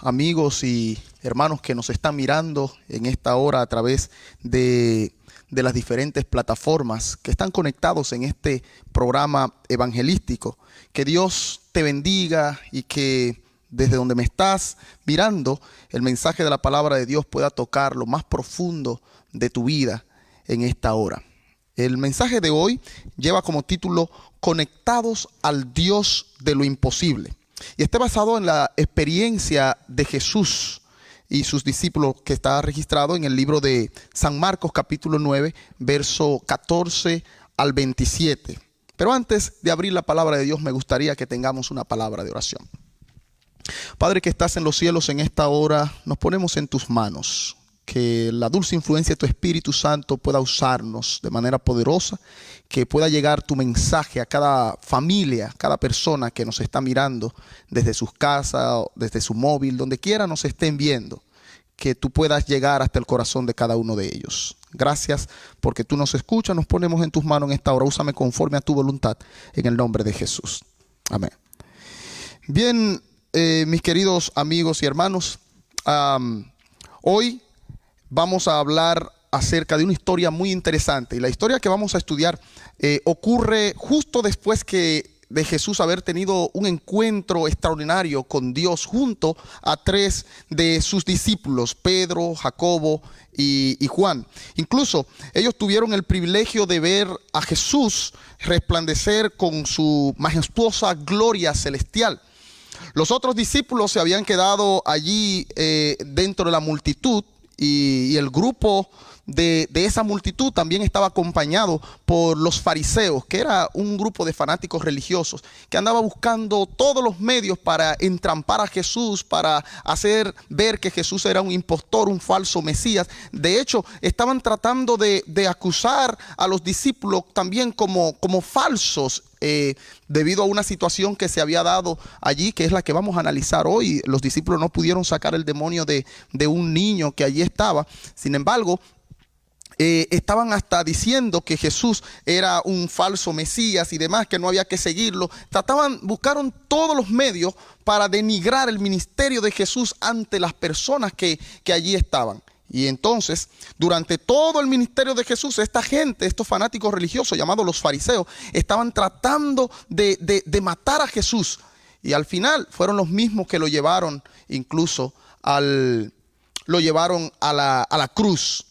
amigos y hermanos que nos están mirando en esta hora a través de las diferentes plataformas que están conectados en este programa evangelístico. Que Dios te bendiga y que desde donde me estás mirando, el mensaje de la palabra de Dios pueda tocar lo más profundo de tu vida en esta hora. El mensaje de hoy lleva como título Conectados al Dios de lo imposible. Y está basado en la experiencia de Jesús y sus discípulos que está registrado en el libro de San Marcos capítulo 9, verso 14 al 27. Pero antes de abrir la palabra de Dios, me gustaría que tengamos una palabra de oración. Padre que estás en los cielos, en esta hora nos ponemos en tus manos. Que la dulce influencia de tu Espíritu Santo pueda usarnos de manera poderosa, que pueda llegar tu mensaje a cada familia, cada persona que nos está mirando desde sus casas, desde su móvil, donde quiera nos estén viendo, que tú puedas llegar hasta el corazón de cada uno de ellos. Gracias porque tú nos escuchas, nos ponemos en tus manos en esta hora. Úsame conforme a tu voluntad, en el nombre de Jesús. Amén. Bien, mis queridos amigos y hermanos, hoy vamos a hablar acerca de una historia muy interesante. Y la historia que vamos a estudiar ocurre justo después de Jesús haber tenido un encuentro extraordinario con Dios junto a tres de sus discípulos, Pedro, Jacobo y Juan. Incluso ellos tuvieron el privilegio de ver a Jesús resplandecer con su majestuosa gloria celestial. Los otros discípulos se habían quedado allí dentro de la multitud. Y el grupo de esa multitud también estaba acompañado por los fariseos, que era un grupo de fanáticos religiosos que andaba buscando todos los medios para entrampar a Jesús, para hacer ver que Jesús era un impostor, un falso Mesías. De hecho, estaban tratando de acusar a los discípulos también como falsos, debido a una situación que se había dado allí, que es la que vamos a analizar hoy. Los discípulos no pudieron sacar el demonio de un niño que allí estaba. Sin embargo, estaban hasta diciendo que Jesús era un falso Mesías y demás, que no había que seguirlo. Buscaron todos los medios para denigrar el ministerio de Jesús ante las personas que allí estaban. Y entonces, durante todo el ministerio de Jesús, esta gente, estos fanáticos religiosos llamados los fariseos, estaban tratando de matar a Jesús. Y al final fueron los mismos que lo llevaron incluso a la cruz.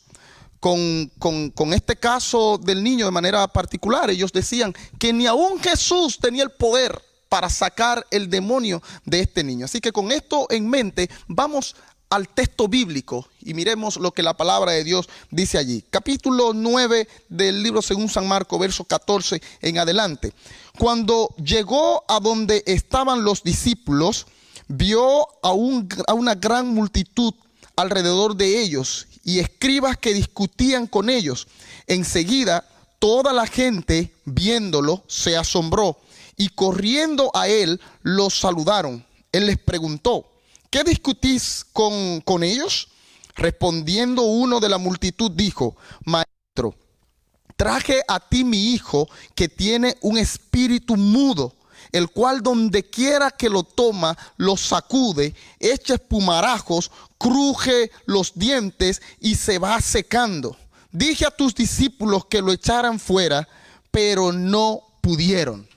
Con este caso del niño de manera particular, ellos decían que ni aún Jesús tenía el poder para sacar el demonio de este niño. Así que con esto en mente, vamos al texto bíblico y miremos lo que la palabra de Dios dice allí. Capítulo 9 del libro según San Marcos, verso 14 en adelante. Cuando llegó a donde estaban los discípulos, vio a una gran multitud alrededor de ellos y escribas que discutían con ellos. Enseguida toda la gente viéndolo se asombró y corriendo a él los saludaron. Él les preguntó: ¿qué discutís con ellos? Respondiendo uno de la multitud dijo: Maestro, traje a ti mi hijo que tiene un espíritu mudo, el cual donde quiera que lo toma, lo sacude, echa espumarajos, cruje los dientes y se va secando. Dije a tus discípulos que lo echaran fuera, pero no pudieron.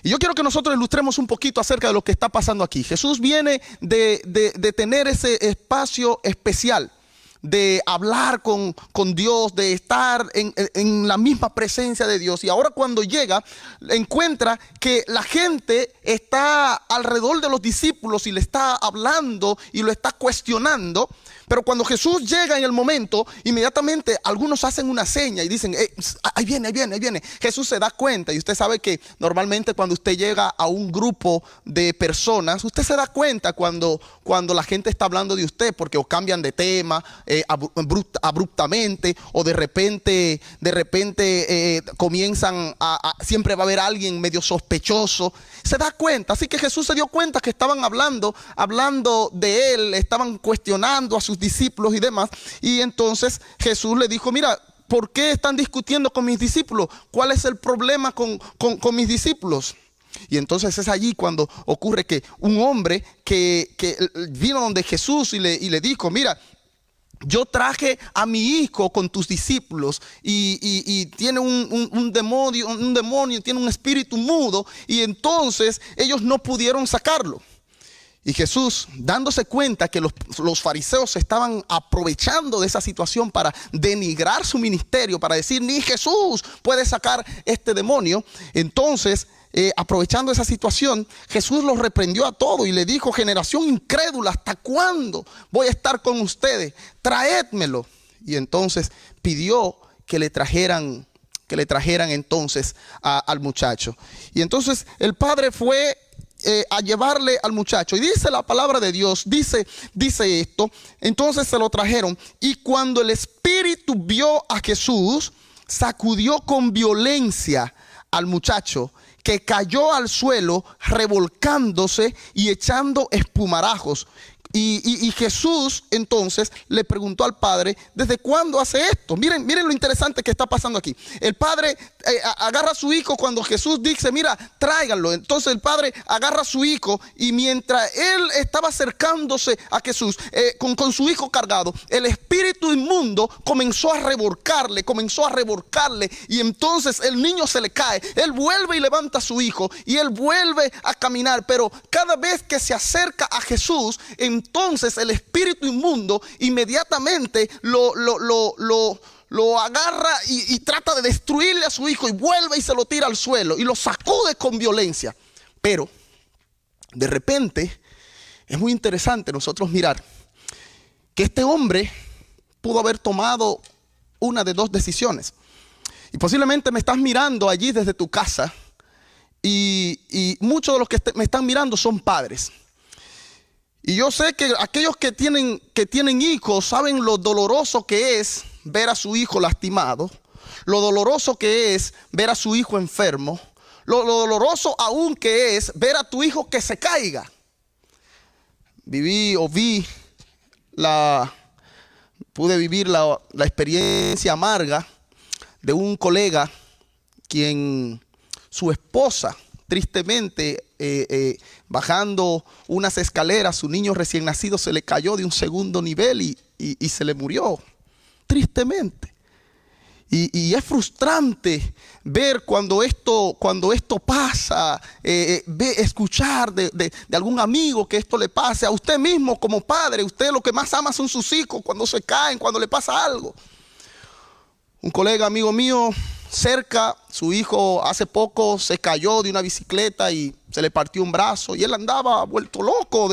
Y yo quiero que nosotros ilustremos un poquito acerca de lo que está pasando aquí. Jesús viene de tener ese espacio especial, de hablar con Dios, de estar en la misma presencia de Dios. Y ahora cuando llega, encuentra que la gente está alrededor de los discípulos y le está hablando y lo está cuestionando. Pero cuando Jesús llega en el momento, inmediatamente algunos hacen una seña y dicen: ahí viene, ahí viene, ahí viene. Jesús se da cuenta, y usted sabe que normalmente cuando usted llega a un grupo de personas, usted se da cuenta cuando la gente está hablando de usted, porque o cambian de tema abruptamente, o de repente comienzan siempre va a haber alguien medio sospechoso. Se da cuenta. Así que Jesús se dio cuenta que estaban hablando de él, estaban cuestionando a sus discípulos y demás. Y entonces Jesús le dijo: mira, ¿por qué están discutiendo con mis discípulos? ¿Cuál es el problema con mis discípulos? Y entonces es allí cuando ocurre que un hombre que vino donde Jesús y le dijo, mira, yo traje a mi hijo con tus discípulos y tiene un demonio, tiene un espíritu mudo, y entonces ellos no pudieron sacarlo. Y Jesús, dándose cuenta que los fariseos estaban aprovechando de esa situación para denigrar su ministerio, para decir, ni Jesús puede sacar este demonio, entonces aprovechando esa situación, Jesús los reprendió a todos y le dijo, generación incrédula, ¿hasta cuándo voy a estar con ustedes? Traédmelo. Y entonces pidió que le trajeran entonces al muchacho. Y entonces el padre fue a llevarle al muchacho, y dice la palabra de Dios, dice esto. Entonces se lo trajeron, y cuando el espíritu vio a Jesús, sacudió con violencia al muchacho, que cayó al suelo revolcándose y echando espumarajos. Y Jesús entonces le preguntó al padre, ¿desde cuándo hace esto? Miren lo interesante que está pasando aquí. El padre agarra a su hijo cuando Jesús dice, mira, tráiganlo. Entonces el padre agarra a su hijo, y mientras él estaba acercándose a Jesús con su hijo cargado, el espíritu inmundo comenzó a revolcarle, y entonces el niño se le cae. Él vuelve y levanta a su hijo, y él vuelve a caminar, pero cada vez que se acerca a Jesús, entonces el espíritu inmundo inmediatamente lo agarra y trata de destruirle a su hijo, y vuelve y se lo tira al suelo y lo sacude con violencia. Pero de repente es muy interesante nosotros mirar que este hombre pudo haber tomado una de dos decisiones. Y posiblemente me estás mirando allí desde tu casa, y muchos de los que me están mirando son padres. Y yo sé que aquellos que tienen hijos saben lo doloroso que es ver a su hijo lastimado, lo doloroso que es ver a su hijo enfermo, lo doloroso aún que es ver a tu hijo que se caiga. Pude vivir la experiencia amarga de un colega quien su esposa, tristemente, bajando unas escaleras, su niño recién nacido se le cayó de un segundo nivel y se le murió, tristemente. Y es frustrante ver cuando esto pasa, escuchar de algún amigo que esto le pase. A usted mismo como padre, usted lo que más ama son sus hijos, cuando se caen, cuando le pasa algo. Un colega amigo mío cerca, su hijo hace poco se cayó de una bicicleta y se le partió un brazo, y él andaba vuelto loco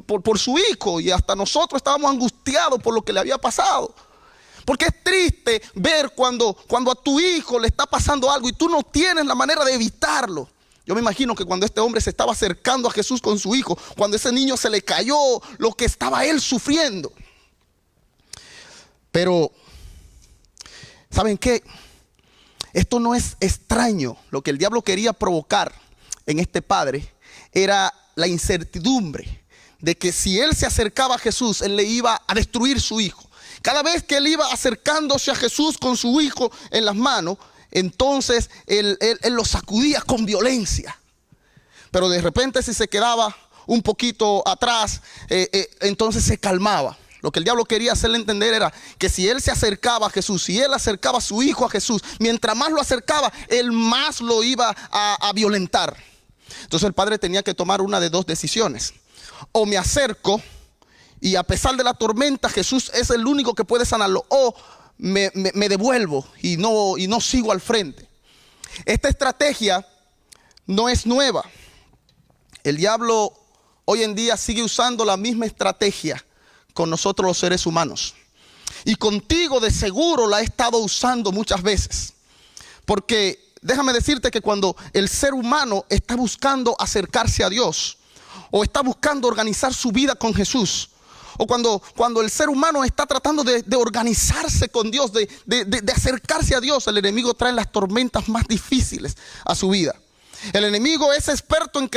por su hijo, y hasta nosotros estábamos angustiados por lo que le había pasado. Porque es triste ver cuando a tu hijo le está pasando algo y tú no tienes la manera de evitarlo. Yo me imagino que cuando este hombre se estaba acercando a Jesús con su hijo, cuando ese niño se le cayó, lo que estaba él sufriendo. Pero ¿saben qué? Esto no es extraño. Lo que el diablo quería provocar en este padre era la incertidumbre de que si él se acercaba a Jesús, él le iba a destruir su hijo. Cada vez que él iba acercándose a Jesús con su hijo en las manos, entonces él lo sacudía con violencia. Pero de repente, si se quedaba un poquito atrás, entonces se calmaba. Lo que el diablo quería hacerle entender era que si él se acercaba a Jesús, si él acercaba a su hijo a Jesús, mientras más lo acercaba, él más lo iba a violentar. Entonces el padre tenía que tomar una de dos decisiones. O me acerco, y a pesar de la tormenta, Jesús es el único que puede sanarlo, o me devuelvo y no sigo al frente. Esta estrategia no es nueva. El diablo hoy en día sigue usando la misma estrategia con nosotros los seres humanos, y contigo de seguro la he estado usando muchas veces. Porque déjame decirte que cuando el ser humano está buscando acercarse a Dios, o está buscando organizar su vida con Jesús, o cuando el ser humano está tratando de organizarse con Dios, de acercarse a Dios, el enemigo trae las tormentas más difíciles a su vida. El enemigo es experto en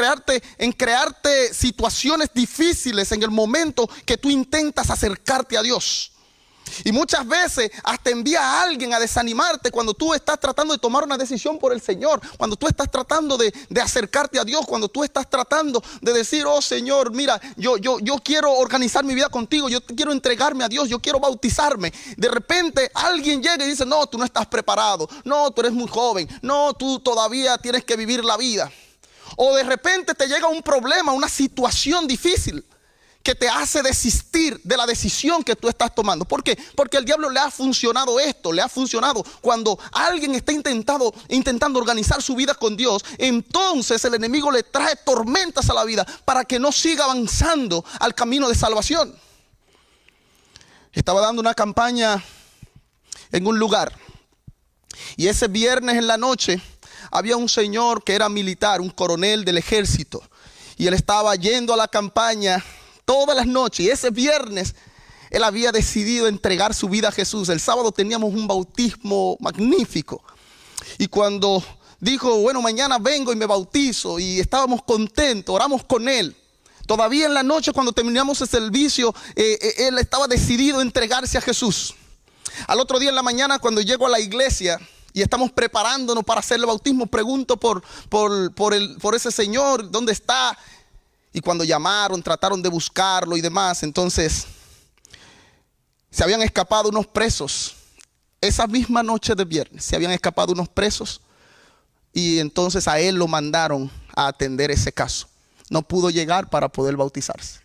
crearte situaciones difíciles en el momento que tú intentas acercarte a Dios. Y muchas veces hasta envía a alguien a desanimarte cuando tú estás tratando de tomar una decisión por el Señor, cuando tú estás tratando de acercarte a Dios, cuando tú estás tratando de decir, oh Señor, mira, yo quiero organizar mi vida contigo, yo quiero entregarme a Dios, yo quiero bautizarme. De repente alguien llega y dice, no, tú no estás preparado, no, tú eres muy joven, no, tú todavía tienes que vivir la vida. O de repente te llega un problema, una situación difícil que te hace desistir de la decisión que tú estás tomando. ¿Por qué? Porque al diablo le ha funcionado esto, le ha funcionado cuando alguien está intentando organizar su vida con Dios. Entonces el enemigo le trae tormentas a la vida para que no siga avanzando al camino de salvación. Estaba dando una campaña en un lugar y ese viernes en la noche había un señor que era militar, un coronel del ejército, y él estaba yendo a la campaña todas las noches. Y ese viernes él había decidido entregar su vida a Jesús. El sábado teníamos un bautismo magnífico. Y cuando dijo, bueno, mañana vengo y me bautizo, y estábamos contentos, oramos con él. Todavía en la noche, cuando terminamos el servicio, él estaba decidido a entregarse a Jesús. Al otro día en la mañana, cuando llego a la iglesia y estamos preparándonos para hacer el bautismo, pregunto por ese señor, ¿dónde está? Y cuando llamaron, trataron de buscarlo y demás. Entonces se habían escapado unos presos. Esa misma noche de viernes se habían escapado unos presos, y entonces a él lo mandaron a atender ese caso. No pudo llegar para poder bautizarse.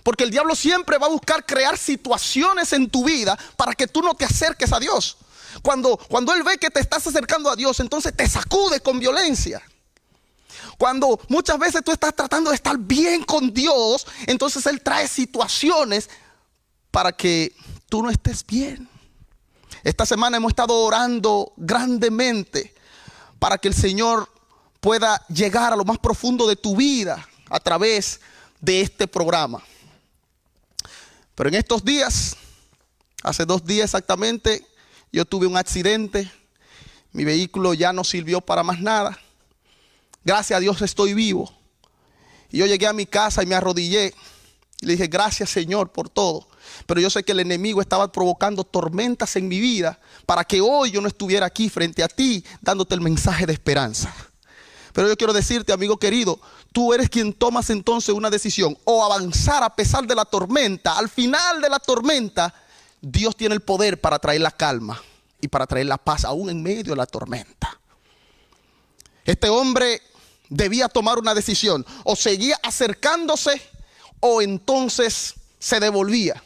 Porque el diablo siempre va a buscar crear situaciones en tu vida para que tú no te acerques a Dios. Cuando él ve que te estás acercando a Dios, entonces te sacude con violencia. Cuando muchas veces tú estás tratando de estar bien con Dios, entonces él trae situaciones para que tú no estés bien. Esta semana hemos estado orando grandemente para que el Señor pueda llegar a lo más profundo de tu vida a través de este programa. Pero en estos días, hace 2 días exactamente, yo tuve un accidente. Mi vehículo ya no sirvió para más nada. Gracias a Dios estoy vivo. Y yo llegué a mi casa y me arrodillé y le dije, gracias Señor por todo. Pero yo sé que el enemigo estaba provocando tormentas en mi vida para que hoy yo no estuviera aquí frente a ti dándote el mensaje de esperanza. Pero yo quiero decirte, amigo querido, tú eres quien tomas entonces una decisión: o avanzar a pesar de la tormenta. Al final de la tormenta, Dios tiene el poder para traer la calma y para traer la paz aún en medio de la tormenta. Este hombre debía tomar una decisión: o seguía acercándose o entonces se devolvía.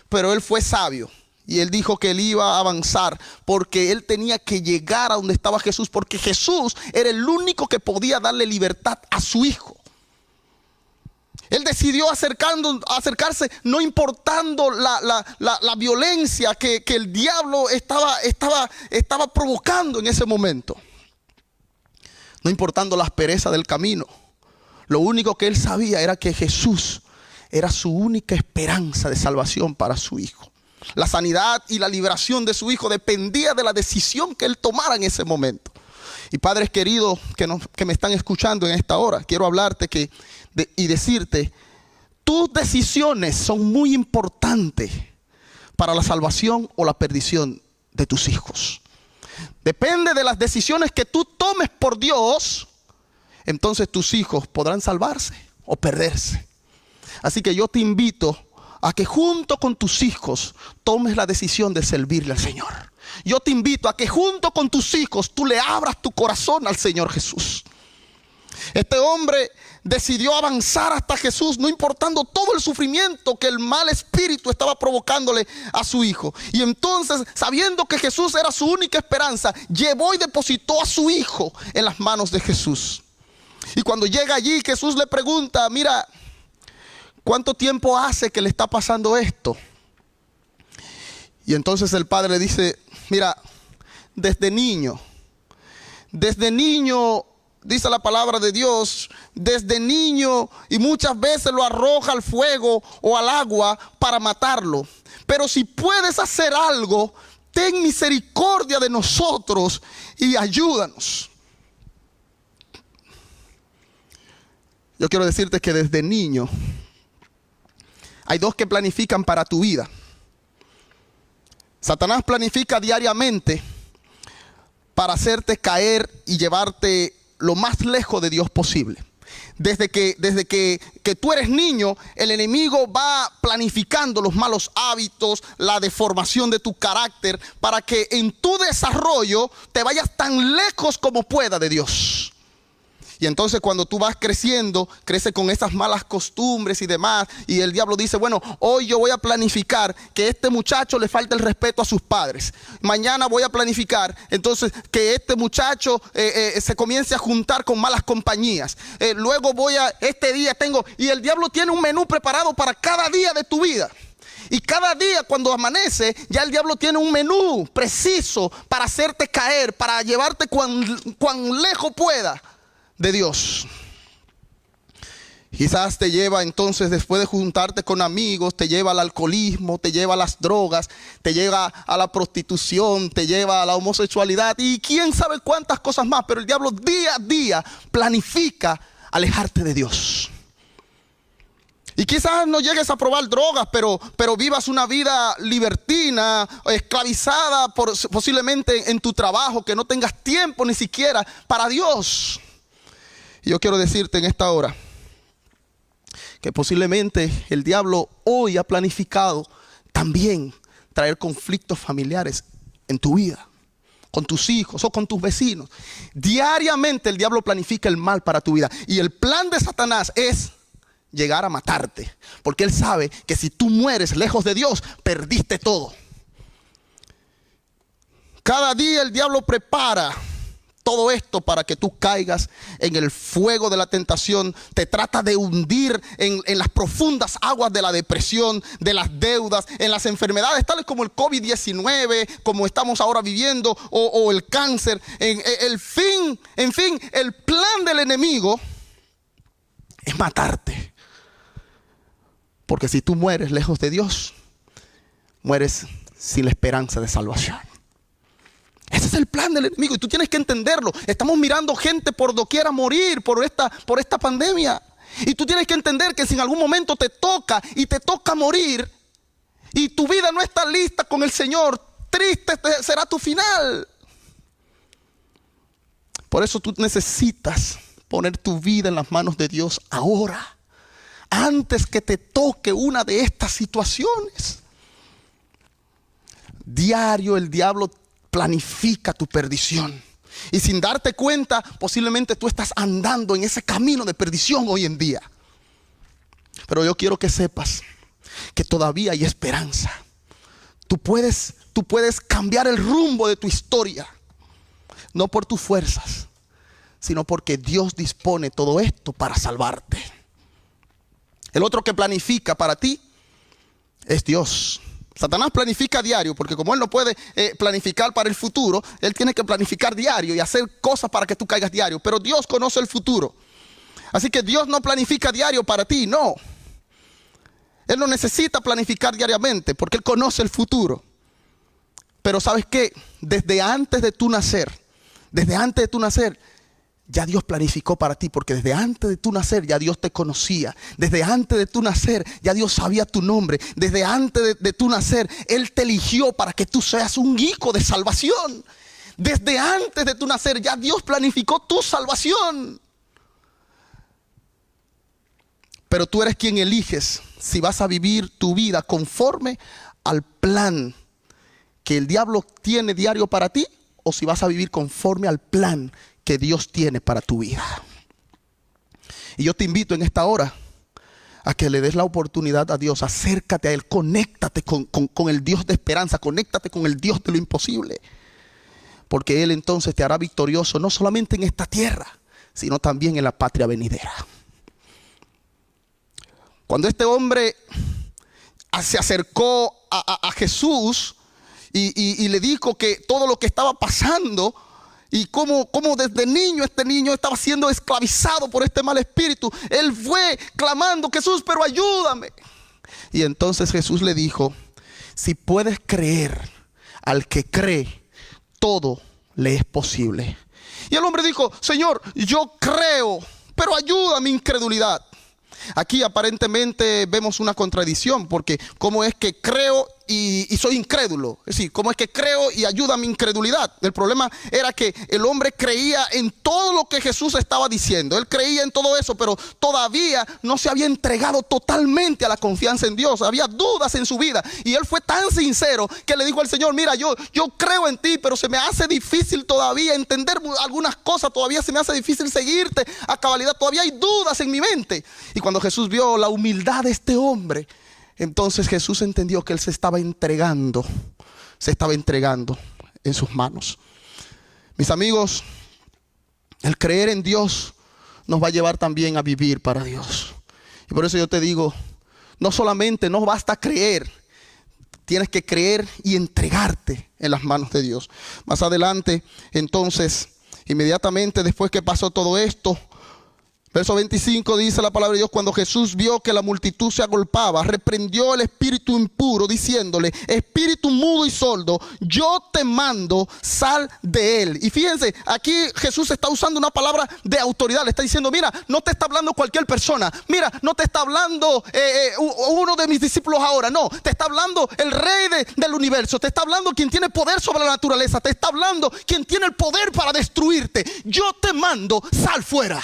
Pero él fue sabio y él dijo que él iba a avanzar porque él tenía que llegar a donde estaba Jesús, porque Jesús era el único que podía darle libertad a su hijo. Él decidió acercarse no importando la violencia que el diablo estaba provocando en ese momento. No importando la aspereza del camino. Lo único que él sabía era que Jesús era su única esperanza de salvación para su hijo. La sanidad y la liberación de su hijo dependía de la decisión que él tomara en ese momento. Y padres queridos que me están escuchando en esta hora, quiero hablarte y decirte, tus decisiones son muy importantes para la salvación o la perdición de tus hijos. Depende de las decisiones que tú tomes por Dios, entonces tus hijos podrán salvarse o perderse. Así que yo te invito a que junto con tus hijos tomes la decisión de servirle al Señor. Yo te invito a que junto con tus hijos tú le abras tu corazón al Señor Jesús. Este hombre decidió avanzar hasta Jesús, no importando todo el sufrimiento que el mal espíritu estaba provocándole a su hijo. Y entonces, sabiendo que Jesús era su única esperanza, llevó y depositó a su hijo en las manos de Jesús. Y cuando llega allí, Jesús le pregunta, mira, ¿cuánto tiempo hace que le está pasando esto? Y entonces el padre le dice, mira, desde niño, dice la palabra de Dios, desde niño, y muchas veces lo arroja al fuego o al agua para matarlo. Pero si puedes hacer algo, ten misericordia de nosotros y ayúdanos. Yo quiero decirte que desde niño hay 2 que planifican para tu vida. Satanás planifica diariamente para hacerte caer y llevarte lo más lejos de Dios posible. Desde que tú eres niño, el enemigo va planificando los malos hábitos, la deformación de tu carácter, para que en tu desarrollo te vayas tan lejos como pueda de Dios. Y entonces cuando tú vas creciendo, crece con esas malas costumbres y demás. Y el diablo dice, bueno, hoy yo voy a planificar que este muchacho le falte el respeto a sus padres. Mañana voy a planificar entonces que este muchacho se comience a juntar con malas compañías. Luego este día tengo, y el diablo tiene un menú preparado para cada día de tu vida. Y cada día cuando amanece, ya el diablo tiene un menú preciso para hacerte caer, para llevarte cuán lejos pueda de Dios. Quizás te lleva entonces, después de juntarte con amigos, te lleva al alcoholismo, te lleva a las drogas, te lleva a la prostitución, te lleva a la homosexualidad y quién sabe cuántas cosas más. Pero el diablo día a día planifica alejarte de Dios. Y quizás no llegues a probar drogas, pero vivas una vida libertina, esclavizada posiblemente en tu trabajo, que no tengas tiempo ni siquiera para Dios. Yo quiero decirte en esta hora que posiblemente el diablo hoy ha planificado también traer conflictos familiares en tu vida, con tus hijos o con tus vecinos. Diariamente el diablo planifica el mal para tu vida. Y el plan de Satanás es llegar a matarte, porque él sabe que si tú mueres lejos de Dios, perdiste todo. Cada día el diablo prepara todo esto para que tú caigas en el fuego de la tentación. Te trata de hundir en las profundas aguas de la depresión, de las deudas, en las enfermedades tales como el COVID-19, como estamos ahora viviendo, o el cáncer. En fin, el plan del enemigo es matarte. Porque si tú mueres lejos de Dios, mueres sin la esperanza de salvación. Ese es el plan del enemigo y tú tienes que entenderlo. Estamos mirando gente por doquiera morir por esta pandemia. Y tú tienes que entender que si en algún momento te toca morir y tu vida no está lista con el Señor, triste será tu final. Por eso tú necesitas poner tu vida en las manos de Dios ahora, antes que te toque una de estas situaciones. Diario el diablo planifica tu perdición. Y sin darte cuenta, posiblemente tú estás andando en ese camino de perdición hoy en día. Pero yo quiero que sepas que todavía hay esperanza. Tú puedes cambiar el rumbo de tu historia. No por tus fuerzas, sino porque Dios dispone todo esto para salvarte. El otro que planifica para ti es Dios. Satanás planifica diario, porque como él no puede planificar para el futuro, él tiene que planificar diario y hacer cosas para que tú caigas diario. Pero Dios conoce el futuro. Así que Dios no planifica diario para ti, no. Él no necesita planificar diariamente, porque Él conoce el futuro. Pero ¿sabes qué? Desde antes de tu nacer, ya Dios planificó para ti, porque desde antes de tu nacer ya Dios te conocía. Desde antes de tu nacer ya Dios sabía tu nombre. Desde antes de tu nacer Él te eligió para que tú seas un hijo de salvación. Desde antes de tu nacer ya Dios planificó tu salvación. Pero tú eres quien eliges si vas a vivir tu vida conforme al plan que el diablo tiene diario para ti, o si vas a vivir conforme al plan que Dios tiene para tu vida. Y yo te invito en esta hora a que le des la oportunidad a Dios. Acércate a Él, conéctate con el Dios de esperanza, conéctate con el Dios de lo imposible, porque Él entonces te hará victorioso no solamente en esta tierra, sino también en la patria venidera. Cuando este hombre se acercó a Jesús y le dijo que todo lo que estaba pasando y cómo desde niño este niño estaba siendo esclavizado por este mal espíritu, él fue clamando: Jesús, pero ayúdame. Y entonces Jesús le dijo: si puedes creer, al que cree, todo le es posible. Y el hombre dijo: Señor, yo creo, pero ayuda a mi incredulidad. Aquí aparentemente vemos una contradicción, porque cómo es que creo y soy incrédulo. Es decir, ¿cómo es que creo y ayuda a mi incredulidad? El problema era que el hombre creía en todo lo que Jesús estaba diciendo. Él creía en todo eso, pero todavía no se había entregado totalmente a la confianza en Dios. Había dudas en su vida. Y él fue tan sincero que le dijo al Señor: mira, yo creo en ti, pero se me hace difícil todavía entender algunas cosas. Todavía se me hace difícil seguirte a cabalidad. Todavía hay dudas en mi mente. Y cuando Jesús vio la humildad de este hombre, entonces Jesús entendió que él se estaba entregando en sus manos. Mis amigos, el creer en Dios nos va a llevar también a vivir para Dios. Y por eso yo te digo, no solamente no basta creer, tienes que creer y entregarte en las manos de Dios. Más adelante, entonces, inmediatamente después que pasó todo esto, verso 25 dice la palabra de Dios: cuando Jesús vio que la multitud se agolpaba, reprendió el espíritu impuro, diciéndole: espíritu mudo y sordo, yo te mando, sal de él. Y fíjense, aquí Jesús está usando una palabra de autoridad. Le está diciendo: mira, no te está hablando cualquier persona. Mira, no te está hablando uno de mis discípulos ahora. No, te está hablando el rey del universo. Te está hablando quien tiene poder sobre la naturaleza. Te está hablando quien tiene el poder para destruirte. Yo te mando, sal fuera.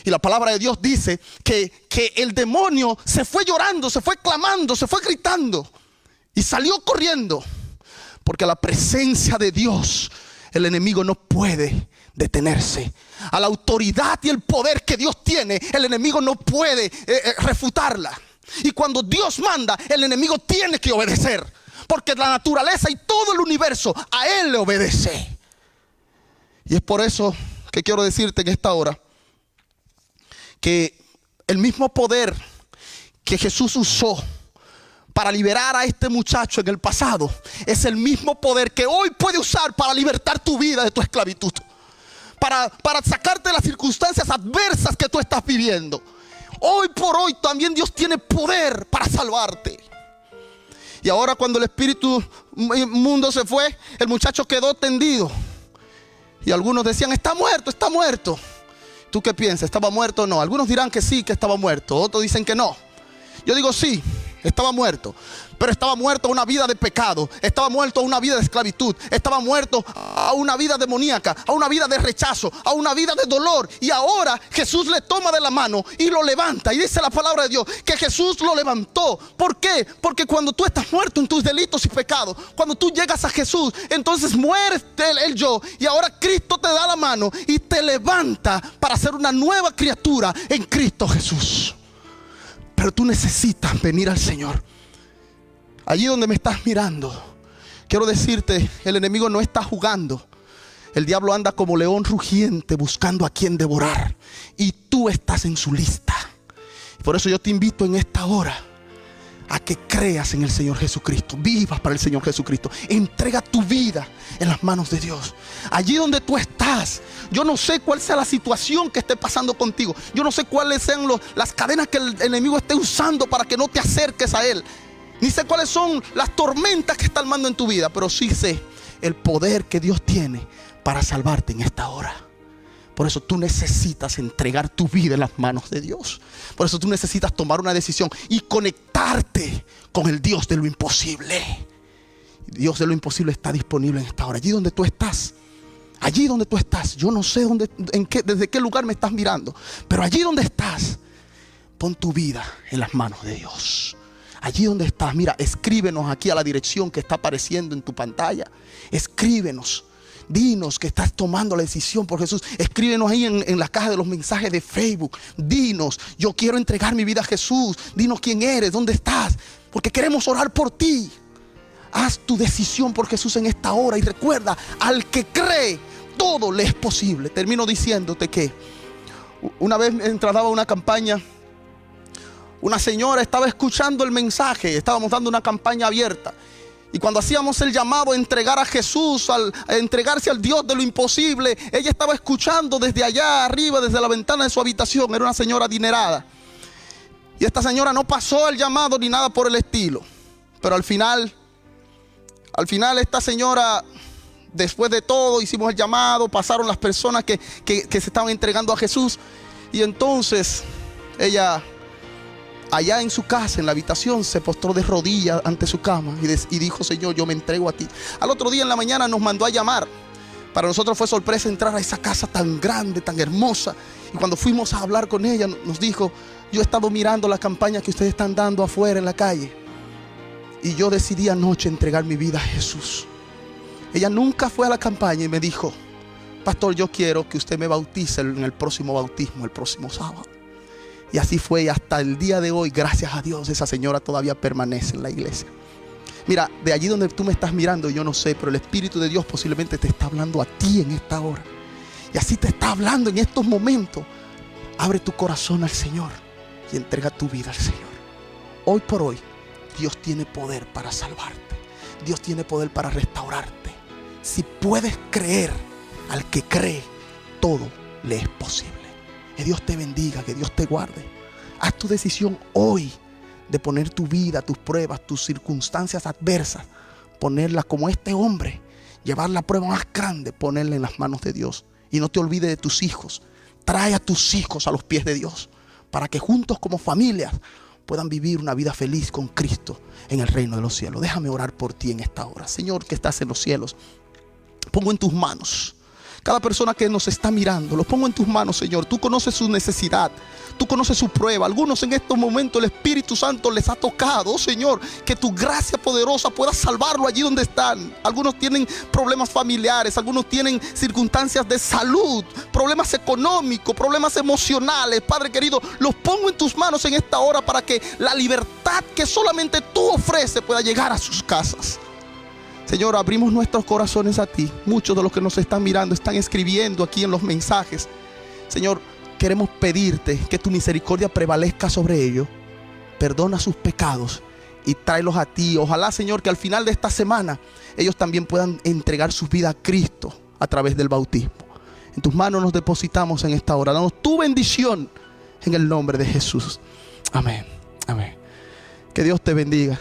Y la palabra de Dios dice que el demonio se fue llorando, se fue clamando, se fue gritando y salió corriendo. Porque a la presencia de Dios el enemigo no puede detenerse. A la autoridad y el poder que Dios tiene, el enemigo no puede refutarla. Y cuando Dios manda, el enemigo tiene que obedecer. Porque la naturaleza y todo el universo a Él le obedece. Y es por eso que quiero decirte en esta hora que el mismo poder que Jesús usó para liberar a este muchacho en el pasado es el mismo poder que hoy puede usar para libertar tu vida de tu esclavitud, para sacarte de las circunstancias adversas que tú estás viviendo. Hoy por hoy también Dios tiene poder para salvarte. Y ahora, cuando el espíritu inmundo se fue, el muchacho quedó tendido. Y algunos decían: está muerto, está muerto. ¿Tú qué piensas? ¿Estaba muerto o no? Algunos dirán que sí, que estaba muerto. Otros dicen que no. Yo digo sí, estaba muerto. Pero estaba muerto a una vida de pecado. Estaba muerto a una vida de esclavitud. Estaba muerto a una vida demoníaca, a una vida de rechazo, a una vida de dolor. Y ahora Jesús le toma de la mano y lo levanta. Y dice la palabra de Dios que Jesús lo levantó. ¿Por qué? Porque cuando tú estás muerto en tus delitos y pecados, cuando tú llegas a Jesús, entonces mueres el yo. Y ahora Cristo te da la mano y te levanta para ser una nueva criatura en Cristo Jesús. Pero tú necesitas venir al Señor. Allí donde me estás mirando, quiero decirte, el enemigo no está jugando. El diablo anda como león rugiente buscando a quien devorar. Y tú estás en su lista. Por eso yo te invito en esta hora a que creas en el Señor Jesucristo. Vivas para el Señor Jesucristo. Entrega tu vida en las manos de Dios. Allí donde tú estás, yo no sé cuál sea la situación que esté pasando contigo. Yo no sé cuáles sean las cadenas que el enemigo esté usando para que no te acerques a Él. Ni sé cuáles son las tormentas que está armando en tu vida. Pero sí sé el poder que Dios tiene para salvarte en esta hora. Por eso tú necesitas entregar tu vida en las manos de Dios. Por eso tú necesitas tomar una decisión y conectarte con el Dios de lo imposible. Dios de lo imposible está disponible en esta hora. Allí donde tú estás. Allí donde tú estás. Yo no sé desde qué lugar me estás mirando. Pero allí donde estás, pon tu vida en las manos de Dios. Allí donde estás, mira, escríbenos aquí a la dirección que está apareciendo en tu pantalla. Escríbenos. Dinos que estás tomando la decisión por Jesús. Escríbenos ahí en la caja de los mensajes de Facebook. Dinos: yo quiero entregar mi vida a Jesús. Dinos quién eres, dónde estás, porque queremos orar por ti. Haz tu decisión por Jesús en esta hora. Y recuerda, al que cree, todo le es posible. Termino diciéndote que una vez mientras daba una campaña, una señora estaba escuchando el mensaje. Estábamos dando una campaña abierta. Y cuando hacíamos el llamado a entregar a Jesús, a entregarse al Dios de lo imposible, ella estaba escuchando desde allá arriba, desde la ventana de su habitación. Era una señora adinerada. Y esta señora no pasó el llamado ni nada por el estilo. Pero al final esta señora, después de todo, hicimos el llamado, pasaron las personas que se estaban entregando a Jesús. Y entonces ella allá en su casa, en la habitación, se postró de rodillas ante su cama y dijo: Señor, yo me entrego a ti. Al otro día en la mañana nos mandó a llamar. Para nosotros fue sorpresa entrar a esa casa tan grande, tan hermosa. Y cuando fuimos a hablar con ella, nos dijo: yo he estado mirando la campaña que ustedes están dando afuera en la calle, y yo decidí anoche entregar mi vida a Jesús. Ella nunca fue a la campaña y me dijo: pastor, yo quiero que usted me bautice en el próximo bautismo, el próximo sábado. Y así fue, y hasta el día de hoy, gracias a Dios, esa señora todavía permanece en la iglesia. Mira, de allí donde tú me estás mirando, yo no sé, pero el Espíritu de Dios posiblemente te está hablando a ti en esta hora. Y así te está hablando en estos momentos. Abre tu corazón al Señor y entrega tu vida al Señor. Hoy por hoy, Dios tiene poder para salvarte. Dios tiene poder para restaurarte. Si puedes creer, al que cree, todo le es posible. Que Dios te bendiga, que Dios te guarde. Haz tu decisión hoy de poner tu vida, tus pruebas, tus circunstancias adversas, ponerlas como este hombre, llevar la prueba más grande, ponerla en las manos de Dios. Y no te olvides de tus hijos. Trae a tus hijos a los pies de Dios, para que juntos como familias puedan vivir una vida feliz con Cristo en el reino de los cielos. Déjame orar por ti en esta hora. Señor, que estás en los cielos, pongo en tus manos cada persona que nos está mirando. Lo pongo en tus manos, Señor. Tú conoces su necesidad, tú conoces su prueba. Algunos en estos momentos el Espíritu Santo les ha tocado, Señor, que tu gracia poderosa pueda salvarlo allí donde están. Algunos tienen problemas familiares, algunos tienen circunstancias de salud, problemas económicos, problemas emocionales. Padre querido, los pongo en tus manos en esta hora para que la libertad que solamente tú ofreces pueda llegar a sus casas. Señor, abrimos nuestros corazones a ti. Muchos de los que nos están mirando están escribiendo aquí en los mensajes. Señor, queremos pedirte que tu misericordia prevalezca sobre ellos. Perdona sus pecados y tráelos a ti. Ojalá, Señor, que al final de esta semana ellos también puedan entregar su vida a Cristo a través del bautismo. En tus manos nos depositamos en esta hora. Danos tu bendición en el nombre de Jesús. Amén. Amén. Que Dios te bendiga.